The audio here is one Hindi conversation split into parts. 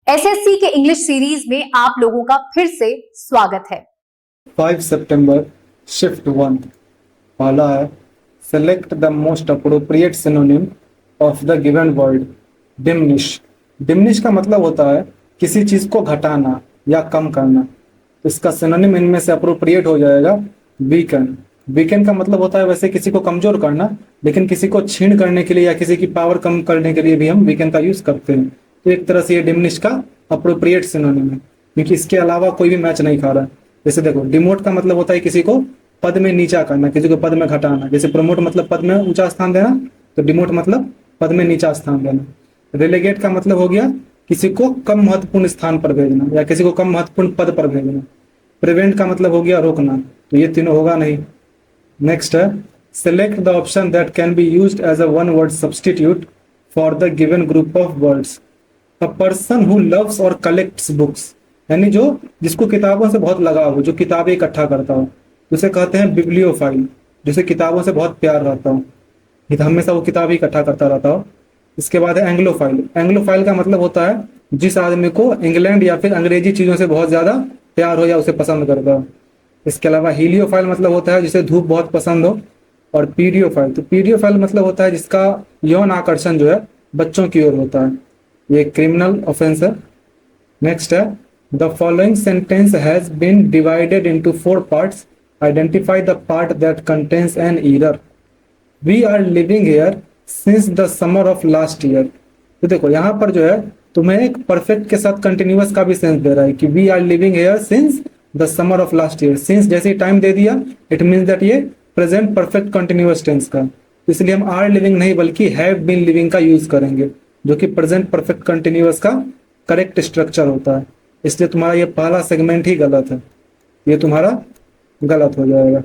एसएससी के इंग्लिश सीरीज में आप लोगों का फिर से स्वागत है। 5 सितंबर शिफ्ट 1 पहला है select the most appropriate synonym of the given word diminish. Diminish का मतलब होता है किसी चीज को घटाना या कम करना। तो इसका सिनोनिम इनमें से अप्रोप्रिएट हो जाएगा वीकन। वीकन का मतलब होता है वैसे किसी को कमजोर करना, लेकिन किसी को छीन करने के लिए या किसी की पावर कम करने के लिए भी हम वीकन का यूज करते हैं। तो एक तरह से ये डिमिनिश का अप्रोप्रिएट सिनोनिम है, क्योंकि इसके अलावा कोई भी मैच नहीं खा रहा है। जैसे देखो, डिमोट का मतलब होता है किसी को पद में नीचा करना, किसी को पद में घटाना। जैसे प्रमोट मतलब पद में ऊंचा स्थान देना, तो डिमोट मतलब पद में नीचा स्थान देना। रिलेगेट का मतलब हो गया किसी को कम महत्वपूर्ण स्थान पर भेजना या किसी को कम महत्वपूर्ण पद पर भेजना। प्रिवेंट का मतलब हो गया रोकना, तो ये तीनों होगा नहीं। नेक्स्ट है select the option that can be used as a one word substitute for the given group of words. A person who loves और कलेक्ट्स बुक्स, यानी जो जिसको किताबों से बहुत लगाव हो, जो किताबें इकट्ठा करता हो, उसे कहते हैं बिब्लियोफाइल। जिसे किताबों से बहुत प्यार रहता हो, हमेशा वो किताब ही इकट्ठा करता रहता हो। इसके बाद है एंग्लोफाइल। एंग्लोफाइल का मतलब होता है जिस आदमी को इंग्लैंड या फिर अंग्रेजी चीजों से बहुत ज्यादा प्यार हो या उसे पसंद करता हो। इसके अलावा हीलियोफाइल मतलब होता है जिसे धूप बहुत पसंद हो। और पीडियोफाइल, तो पीडियोफाइल मतलब होता है जिसका यौन आकर्षण जो है बच्चों की ओर होता है। ये क्रिमिनल ऑफेंस है। नेक्स्ट है the following sentence has been divided into 4 parts, identify the part that contains an error. We are living here since the summer of last year. तो देखो यहाँ पर जो है तुम्हें एक परफेक्ट के साथ कंटिन्यूअस का भी सेंस दे रहा है कि we are living here since the summer of last year. Since जैसे टाइम दे दिया, इट मीन्स दैट ये प्रेजेंट परफेक्ट कंटिन्यूअस टेंस का। इसलिए हम आर लिविंग नहीं बल्कि हैव बीन लिविंग का यूज करेंगे, जो कि प्रेजेंट परफेक्ट कंटिन्यूअस का करेक्ट स्ट्रक्चर होता है। इसलिए तुम्हारा ये पहला सेगमेंट ही गलत है, ये तुम्हारा गलत हो जाएगा।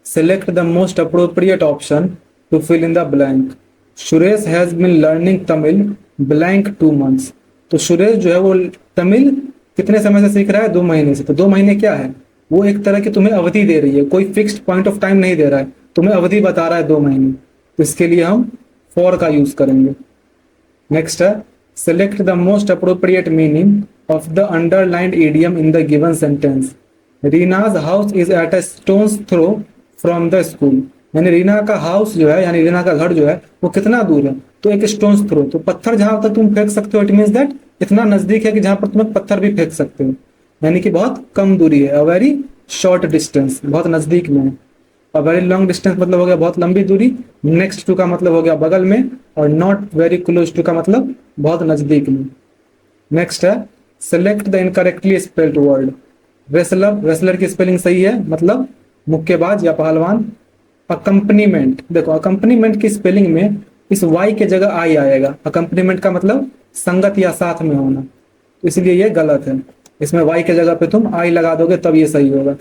Select the most appropriate option to fill in the blank. Suresh has been learning Tamil blank 2 months। तो सुरेश जो है वो तमिल कितने समय से सीख रहा है? 2 महीने से। तो 2 महीने क्या है? वो एक तरह की तुम्हें अवधि दे रही है, कोई फिक्स्ड पॉइंट ऑफ टाइम नहीं दे रहा है, तुम्हें अवधि बता रहा है 2 महीने। तो इसके लिए हम फॉर का यूज करेंगे। नेक्स्ट है select the most appropriate meaning of the underlined idiom in the given sentence. Reena's house is at a stone's throw from the school. यानी रीना का हाउस जो है, यानी रीना का घर जो है वो कितना दूर है? तो एक स्टोन्स थ्रो, तो पत्थर जहां तक तुम फेंक सकते हो, इट मीन्स दैट इतना नजदीक है कि जहां पर तुम पत्थर भी फेंक सकते हो, यानी कि बहुत कम दूरी है। अ वेरी शॉर्ट डिस्टेंस, बहुत नजदीक में है। अ वेरी लॉन्ग डिस्टेंस मतलब हो गया बहुत लंबी दूरी। नेक्स्ट टू का मतलब हो गया बगल में, और नॉट वेरी क्लोज टू का मतलब बहुत नजदीक में। नेक्स्ट है select the incorrectly spelled word. Wrestler, wrestler की स्पेलिंग सही है, मतलब मुक्केबाज या पहलवान। अकम्पनीमेंट, देखो अकम्पनीमेंट की स्पेलिंग में इस वाई के जगह आई आएगा। अकम्पनीमेंट का मतलब संगत या साथ में होना, तो इसलिए ये गलत है। इसमें वाई के जगह पे तुम आई लगा दोगे तब ये सही होगा।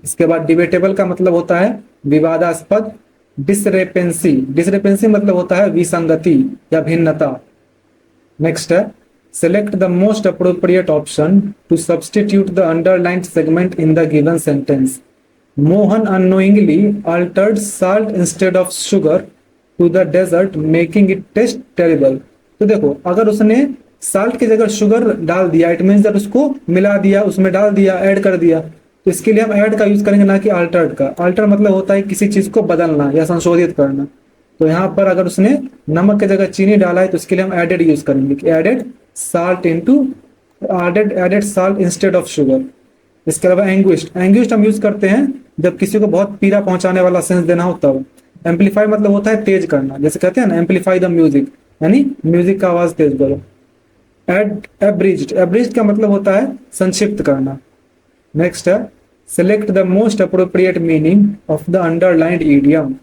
इसके बाद डिबेटेबल का मतलब होता है विवादास्पद। डिसरेपेंसी, डिसरेपेंसी मतलब होता है विसंगति या भिन्नता। नेक्स्ट है select the most appropriate option to substitute the underlined segment in the given sentence. Mohan unknowingly altered salt instead of sugar to the dessert making it taste terrible। तो देखो अगर उसने साल्ट की जगह शुगर डाल दिया, इट मीन्स दैट उसको मिला दिया, उसमें डाल दिया, ऐड कर दिया। तो इसके लिए हम ऐड का यूज करेंगे, ना कि अल्टर्ड का। अल्टर मतलब होता है किसी चीज को बदलना या संशोधित करना। तो यहाँ पर अगर उसने नमक की जगह चीनी डाला है तो इसके लिए हम एडेड यूज करेंगे कि added salt into added salt instead of sugar. इसके अलावा एंग्विश्ड, एंग्विश्ड हम यूज करते हैं जब किसी को बहुत पीड़ा पहुंचाने वाला सेंस देना हो तब। एम्पलीफाई मतलब होता है तेज करना, जैसे कहते हैं ना एम्पलीफाई द म्यूजिक, यानी म्यूजिक का आवाज तेज करो। एब्रिज्ड, एब्रिज्ड का मतलब होता है संक्षिप्त करना। नेक्स्ट है select the most appropriate meaning of the underlined idiom.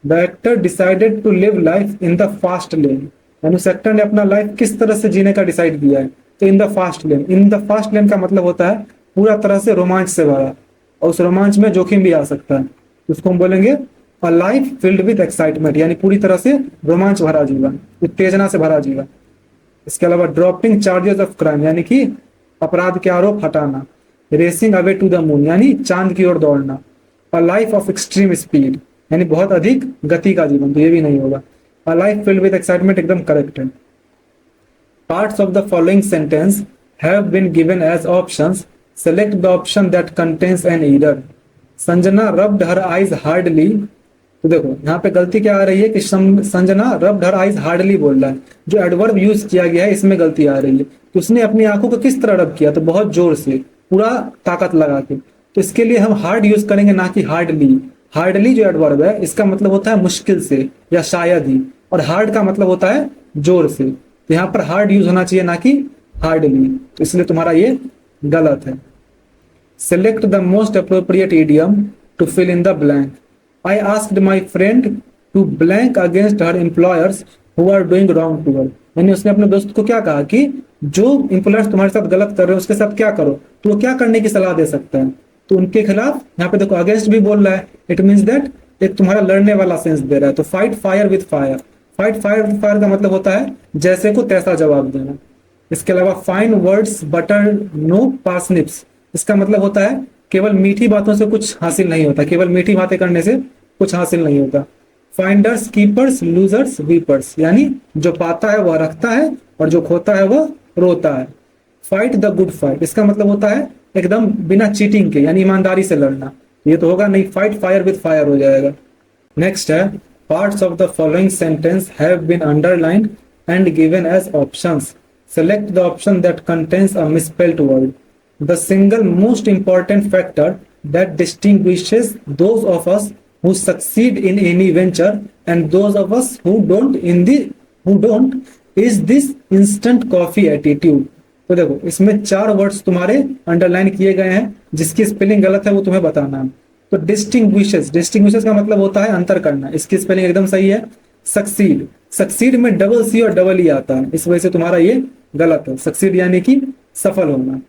The actor decided to live life in the fast lane. यानी उस एक्टर ने अपना लाइफ किस तरह से जीने का डिसाइड किया है? तो इन the fast lane. In the fast लेन का मतलब होता है पूरा तरह से रोमांच से भरा, और उस रोमांच में जोखिम भी आ सकता है। उसको हम बोलेंगे a life filled with excitement, यानी पूरी तरह से रोमांच भरा जीवन, उत्तेजना से भरा जीवन। इसके अलावा ड्रॉपिंग चार्जेस ऑफ क्राइम, यानी कि अपराध के आरोप हटाना। Racing away to the moon, यानी चांद की ओर दौड़ना। A life of extreme speed, यानी बहुत अधिक गति का जीवन, तो ये भी नहीं होगा। A life filled with excitement एकदम करेक्ट है। Parts of the following sentence have been given as options. Select the option that contains an error. Sanjana rubbed her eyes hardly. तो देखो यहाँ पे गलती क्या आ रही है कि Sanjana rubbed her eyes hardly बोल रहा है, जो एडवर्ब यूज किया गया है इसमें गलती आ रही है। तो उसने अपनी आंखों को किस तरह रब किया, तो बहुत जोर से, पूरा ताकत लगा के। तो इसके लिए हम हार्ड यूज करेंगे, ना कि हार्डली। हार्डली जो एडवर्ब है इसका मतलब होता है मुश्किल से या शायद ही, और हार्ड का मतलब होता है जोर से। तो यहाँ पर हार्ड यूज होना चाहिए, ना कि हार्डली। तो इसलिए तुम्हारा ये गलत है। Select the most appropriate idiom to fill in the blank. I asked my friend to blank against her employers who are doing wrong to her. यानी उसने अपने दोस्त को क्या कहा कि जो एम्प्लॉयर्स तुम्हारे साथ गलत कर रहे हो उसके साथ क्या करो, तो वो क्या करने की सलाह दे सकता है। तो उनके खिलाफ, यहाँ पे देखो अगेंस्ट भी बोल रहा है, इट मीन्स दैट एक तुम्हारा लड़ने वाला सेंस दे रहा है। तो fight fire with fire. Fight fire with fire का मतलब होता है जैसे को तैसा जवाब देना। इसके अलावा फाइन वर्ड्स बटर नो पासनिप्स, इसका मतलब होता है केवल मीठी बातों से कुछ हासिल नहीं होता, केवल मीठी बातें करने से कुछ हासिल नहीं होता। फाइंडर्स कीपर्स लूजर्स वीपर्स, यानी जो पाता है वह रखता है और जो खोता है वह रोता है। फाइट द गुड फाइट, इसका मतलब होता है एकदम बिना चीटिंग के, यानी ईमानदारी से लड़ना। ये तो होगा नहीं, फाइट फायर विद फायर हो जाएगा। नेक्स्ट है, parts of the following sentence have been underlined and given as options. Select the option that contains a misspelled word. The single most important factor that distinguishes those of us who succeed in any venture and those of us who don't is this instant coffee attitude। तो देखो इसमें 4 वर्ड्स तुम्हारे अंडरलाइन किए गए हैं, जिसकी स्पेलिंग गलत है वो तुम्हें बताना है। तो डिस्टिंग्विशेस का मतलब होता है अंतर करना, इसकी स्पेलिंग एकदम सही है। सक्सीड में डबल सी और डबल ई आता है, इस वजह से तुम्हारा ये गलत है। सक्सीड यानी कि सफल होना।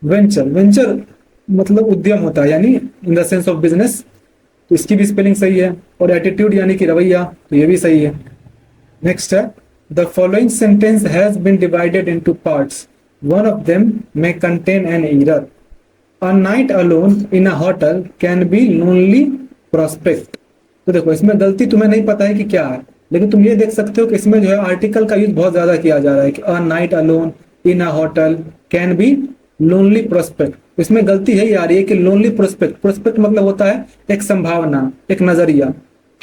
वेंचर मतलब उद्यम होता है, यानी in the sense of business, तो इसकी भी स्पेलिंग सही है। और एटीट्यूड यानी कि रवैया, तो ये भी सही है। नेक्स्ट है, the following sentence has been divided into parts, one of them may contain an error. A night alone in a hotel can be lonely prospect. तो देखो इसमें गलती तुम्हें नहीं पता है कि क्या है, लेकिन तुम ये देख सकते हो कि इसमें जो है आर्टिकल का यूज बहुत ज्यादा किया जा रहा है कि अ night alone in a hotel can be lonely prospect. इसमें गलती है ये आ रही है कि लोनली प्रोस्पेक्ट मतलब होता है एक संभावना, एक नजरिया।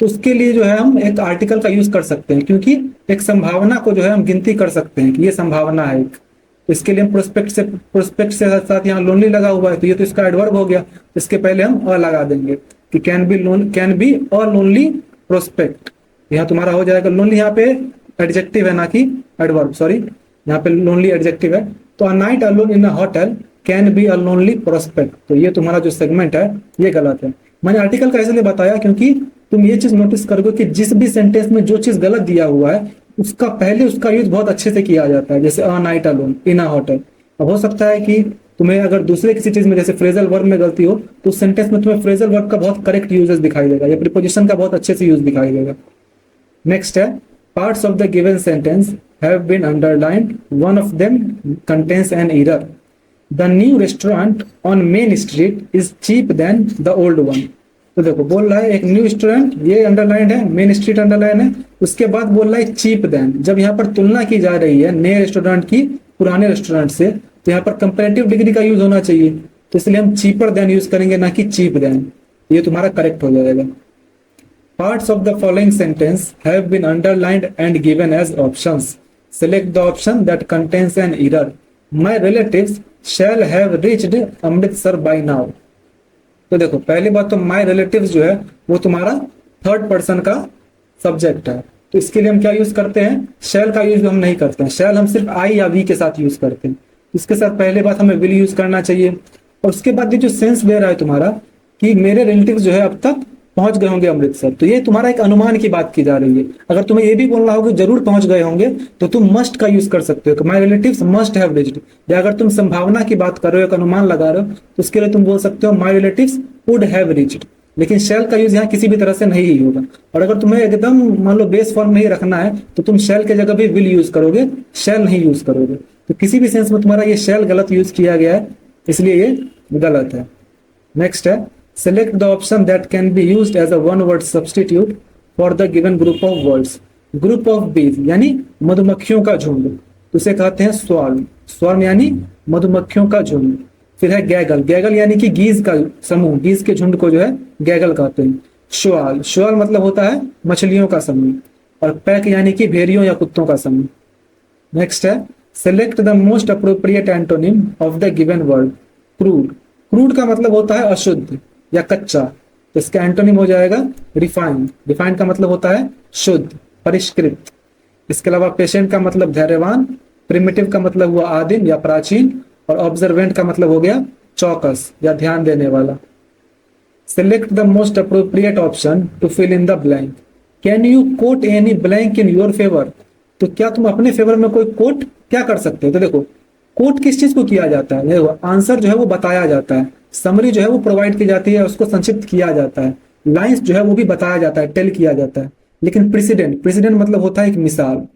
तो उसके लिए जो है हम एक आर्टिकल का यूज कर सकते हैं, क्योंकि एक संभावना को जो है हम गिनती कर सकते हैं कि ये संभावना है एक। तो इसके लिए हम प्रोस्पेक्ट से साथ यहाँ लोनली लगा हुआ है, तो ये तो इसका एडवर्ब हो गया। इसके पहले हम अ लगा देंगे कि can be a lonely prospect. यहाँ तुम्हारा हो जाएगा लोनली, यहाँ पे एडजेक्टिव है ना कि एडवर्ब, सॉरी यहाँ पे लोनली एडजेक्टिव है। तो अ night alone in a hotel can be a lonely prospect. तो ये तुम्हारा जो सेगमेंट है ये गलत है। मैंने आर्टिकल का इसलिए बताया क्योंकि तुम ये चीज नोटिस करोगे कि जिस भी सेंटेंस में जो चीज गलत दिया हुआ है उसका पहले उसका यूज बहुत अच्छे से किया जाता है, जैसे अ night alone in a hotel. अब हो सकता है कि तुम्हें अगर दूसरे किसी चीज में जैसे फ्रेजल वर्ब में गलती हो तो उस सेंटेंस में तुम्हें फ्रेजल वर्ब का बहुत करेक्ट यूजेस दिखाई देगा या प्रीपोजिशन का बहुत अच्छे से यूज दिखाई देगा। नेक्स्ट है, parts of the given sentence have been underlined, one of them contains an error. The new restaurant on main street is cheap then the old one. तो देखो बोल रहा है एक न्यू रेस्टोरेंट, ये अंडरलाइन है, मेन स्ट्रीट अंडरलाइन है। उसके बाद बोल रहा है चीप देन। जब यहाँ पर तुलना की जा रही है नए रेस्टोरेंट की पुराने रेस्टोरेंट से, तो यहाँ पर कंपैरेटिव डिग्री का यूज होना चाहिए। तो इसलिए हम चीपर देन यूज करेंगे, ना कि चीप देन। ये तुम्हारा करेक्ट हो जाएगा। Parts of the following sentence have been underlined and given as options. Select the option that contains an error. My relatives shall have reached Amritsar by now. तो देखो पहली बात तो माय रिलेटिव्स जो है वो तुम्हारा थर्ड पर्सन का सब्जेक्ट है, तो इसके लिए हम क्या यूज करते हैं, शैल का यूज हम नहीं करते हैं। शैल हम सिर्फ आई या वी के साथ यूज करते हैं। इसके साथ पहले बात हमें विल यूज करना चाहिए। और उसके बाद ये जो सेंस दे रहा है तुम्हारा कि मेरे रिलेटिव्स जो है अब तक पहुंच गए होंगे अमृतसर, तो ये तुम्हारा एक अनुमान की बात की जा रही है। अगर तुम्हें ये भी बोलना होगा जरूर पहुंच गए होंगे तो तुम मस्ट का यूज कर सकते हो, my relatives must have reached. या अगर तुम संभावना की बात कर रहे हो, एक अनुमान लगा रहे हो, तो उसके लिए तुम बोल सकते हो my relatives would have reached. लेकिन शैल का यूज यहाँ किसी भी तरह से नहीं ही होगा। और अगर तुम्हें एकदम मान लो बेस फॉर्म में ही रखना है तो तुम शैल के जगह भी विल यूज करोगे, शैल नहीं यूज करोगे। तो किसी भी सेंस में तुम्हारा ये शैल गलत यूज किया गया है, इसलिए ये गलत है। नेक्स्ट है, select the option that can be used as a one word substitute for the given group of words। group of bees यानी मधुमक्खियों का झुंड। तो उसे कहते हैं स्वार्म। स्वार्म यानी मधुमक्खियों का झुंड। फिर है गैगल। गैगल यानी कि गीज का समूह, गीज के झुंड को जो है गैगल कहते हैं। श्वाल। श्वाल मतलब होता है मछलियों का समूह। और पैक यानी कि भेड़ियों या कुत्तों का समूह। नेक्स्ट है select the most appropriate antonym of the given word. Crude. Crude का मतलब होता है अशुद्ध या कच्चा, तो इसका एंटोनिम हो जाएगा रिफाइंड। रिफाइंड का मतलब होता है शुद्ध, परिष्कृत। इसके अलावा पेशेंट का मतलब धैर्यवान, प्रिमिटिव का मतलब हुआ आदिम या प्राचीन, और ऑब्जर्वेंट का मतलब हो गया चौकस या ध्यान देने वाला। Select the most appropriate option to fill in the blank. Can you quote any blank in your favour. तो क्या तुम अपने फेवर में कोई कोट क्या कर सकते हो। तो देखो कोट किस चीज को किया जाता है, देखो आंसर जो है वो बताया जाता है, समरी जो है वो प्रोवाइड की जाती है, उसको संक्षिप्त किया जाता है, लाइंस जो है वो भी बताया जाता है, टेल किया जाता है। लेकिन प्रेसिडेंट, प्रेसिडेंट मतलब होता है एक मिसाल।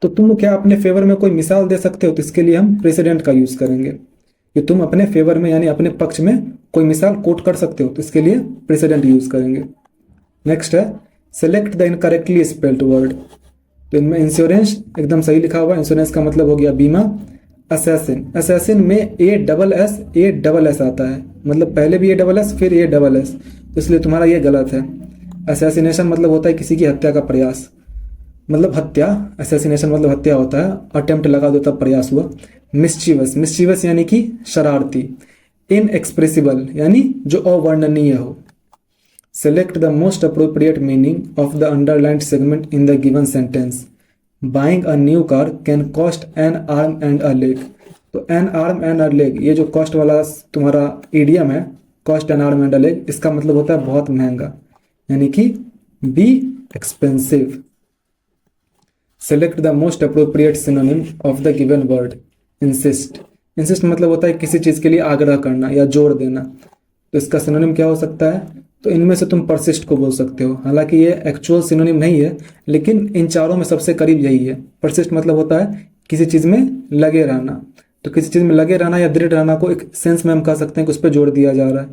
तो तुम क्या अपने फेवर में कोई मिसाल दे सकते हो, तो इसके लिए हम प्रेसिडेंट का यूज करेंगे कि तुम अपने फेवर में यानी अपने पक्ष में कोई मिसाल कोट कर सकते हो, तो इसके लिए प्रेसिडेंट यूज करेंगे। नेक्स्ट है select the incorrectly spelled word. तो इनमें इंश्योरेंस एकदम सही लिखा हुआ है, इंश्योरेंस का मतलब हो गया बीमा। असैसिन, असैसिन में ए डबल एस आता है, मतलब पहले भी ए डबल एस फिर ए डबल एस, तो इसलिए तुम्हारा ये गलत है। असैसिनेशन मतलब होता है किसी की हत्या का प्रयास, मतलब हत्या। असैसिनेशन मतलब हत्या होता है, अटेम्प्ट लगा दो तब प्रयास हुआ। मिस्चीवस, मिस्चीवस यानी कि शरारती। इनएक्सप्रेसिबल यानी जो अवर्णनीय हो। Select the most appropriate meaning of the underlined segment in the given sentence. Buying a new car can cost an arm and a leg. तो an arm and a leg, ये जो कॉस्ट वाला तुम्हारा इडियम है, cost an arm and a leg, इसका मतलब होता है बहुत महंगा, यानी कि be expensive. Select the most appropriate synonym of the given word. Insist. Insist मतलब होता है किसी चीज के लिए आग्रह करना या जोर देना, तो इसका सिनोनिम क्या हो सकता है। तो इनमें से तुम परसिस्ट को बोल सकते हो, हालांकि ये एक्चुअल सिनोनिम नहीं है, लेकिन इन चारों में सबसे करीब यही है। परसिस्ट मतलब होता है किसी चीज में लगे रहना, तो किसी चीज में लगे रहना या दृढ़ रहना को एक सेंस में हम कह सकते हैं कि उस पर जोर दिया जा रहा है।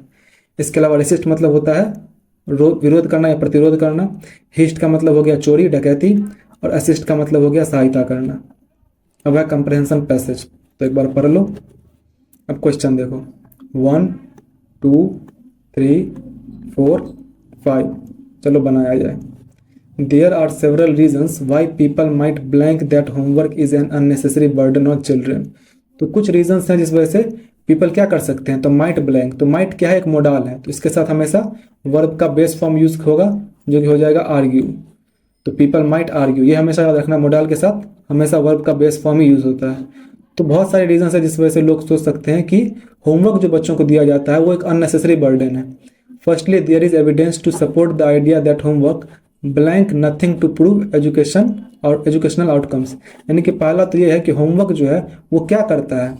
इसके अलावा रेसिस्ट मतलब होता है विरोध करना या प्रतिरोध करना। हिस्ट का मतलब हो गया चोरी डकैती, और असिस्ट का मतलब हो गया सहायता करना। अब है कंप्रहेंशन पैसेज, तो एक बार पढ़ लो। अब क्वेश्चन देखो 1 2 3 4 5, चलो बनाया जाए। There are several reasons why people might blank that homework is an unnecessary burden on children. तो कुछ रीजन्स हैं जिस वजह से पीपल क्या कर सकते हैं, तो माइट ब्लैंक। तो माइट क्या है, एक मोडाल है, तो इसके साथ हमेशा वर्ब का बेस फॉर्म यूज होगा जो कि हो जाएगा आर्ग्यू। तो पीपल माइट आर्ग्यू, ये हमेशा याद रखना, मोडाल के साथ हमेशा वर्ब का बेस फॉर्म ही यूज होता है। तो बहुत सारे रीजन है जिस वजह से लोग सोच सकते हैं कि होमवर्क जो बच्चों को दिया जाता है वो एक अननेसेसरी बर्डन है। Firstly there is evidence to support the idea that homework blank nothing to prove education और एजुकेशनल आउटकम्स। यानी कि पहला तो ये है कि होमवर्क जो है वो क्या करता है,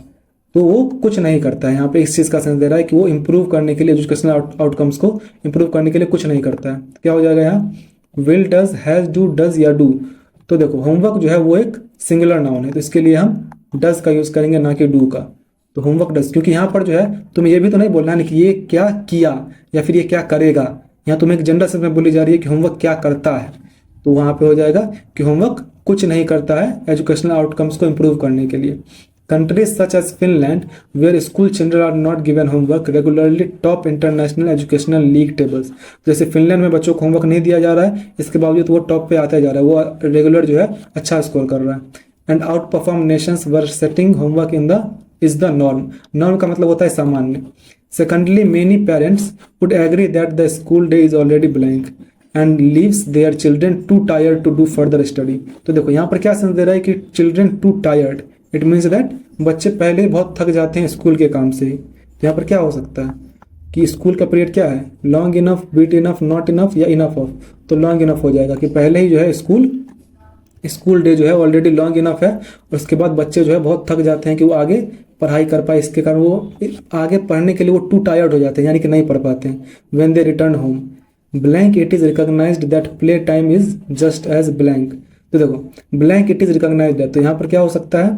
तो वो कुछ नहीं करता है। यहाँ पे इस चीज़ का सेंस दे रहा है कि वो इंप्रूव करने के लिए, एजुकेशनल आउटकम्स को इंप्रूव करने के लिए कुछ नहीं करता है। क्या हो जाएगा यहाँ, will, does, has, do, does या डू। तो देखो होमवर्क जो है वो एक सिंगुलर नाउन है, तो इसके लिए हम डज का यूज करेंगे ना कि डू का। तो होमवर्क डज, क्योंकि यहाँ पर जो है तुम्हें ये भी तो नहीं बोलना है कि ये क्या किया या फिर ये क्या करेगा। यहाँ तुम्हें एक जनरल सेंस में बोली जा रही है कि होमवर्क क्या करता है, तो वहाँ पे हो जाएगा कि होमवर्क कुछ नहीं करता है एजुकेशनल आउटकम्स को इंप्रूव करने के लिए। Countries such as Finland, where school children are not given homework, regularly top international educational league tables। जैसे फिनलैंड में बच्चों को होमवर्क नहीं दिया जा रहा है, इसके बावजूद वो टॉप पे आता जा रहा है, वो रेगुलर जो है अच्छा स्कोर कर रहा है। And outperform nations where setting homework in the is the norm. Norm का मतलब होता है सामान्य। Secondly many parents would agree that the school day is already blank and leaves their children too tired to do further study. तो देखो यहाँ पर क्या सेंस दे रहा है कि children too tired, it means that बच्चे पहले बहुत थक जाते हैं स्कूल के काम से ही। तो यहाँ पर क्या हो सकता है कि स्कूल का पीरियड क्या है, long enough, beat enough, not enough या इनफ ऑफ। तो लॉन्ग इनफ हो जाएगा कि पहले ही जो है स्कूल डे जो है ऑलरेडी लॉन्ग इनफ है, और उसके बाद बच्चे जो है बहुत थक जाते हैं कि वो आगे पढ़ाई कर पाए, इसके कारण वो आगे पढ़ने के लिए वो टू टायर्ड हो जाते हैं, यानी कि नहीं पढ़ पाते हैं। When they return home blank it is recognised that play time is just as blank. तो देखो ब्लैंक इट इज रिकॉग्नाइज्ड है, तो यहाँ पर क्या हो सकता है,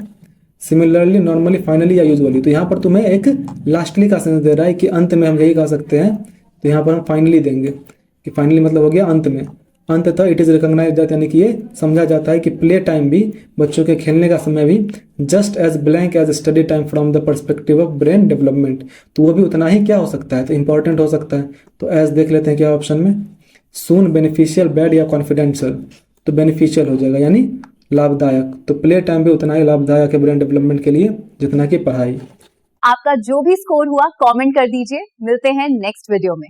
सिमिलरली, नॉर्मली, फाइनली या यूजुअली। तो यहाँ पर तुम्हें एक लास्टली का सेंस दे रहा है कि अंत में हम यही कह सकते हैं, तो यहाँ पर हम फाइनली देंगे कि फाइनली मतलब हो गया अंत में। अंततः इट इज रिकॉग्नाइज दैट, यानी कि ये समझा जाता है कि प्ले टाइम भी, बच्चों के खेलने का समय भी, just as blank as study time from the perspective of brain development, तो वो भी उतना ही क्या हो सकता है, तो इंपॉर्टेंट हो सकता है। तो एज देख लेते हैं क्या ऑप्शन में, सून, बेनिफिशियल, बैड या कॉन्फिडेंशियल, तो बेनिफिशियल हो जाएगा यानी लाभदायक। तो प्ले टाइम भी उतना ही लाभदायक है ब्रेन डेवलपमेंट के लिए जितना कि पढ़ाई। आपका जो भी स्कोर हुआ कमेंट कर दीजिए। मिलते हैं नेक्स्ट वीडियो में।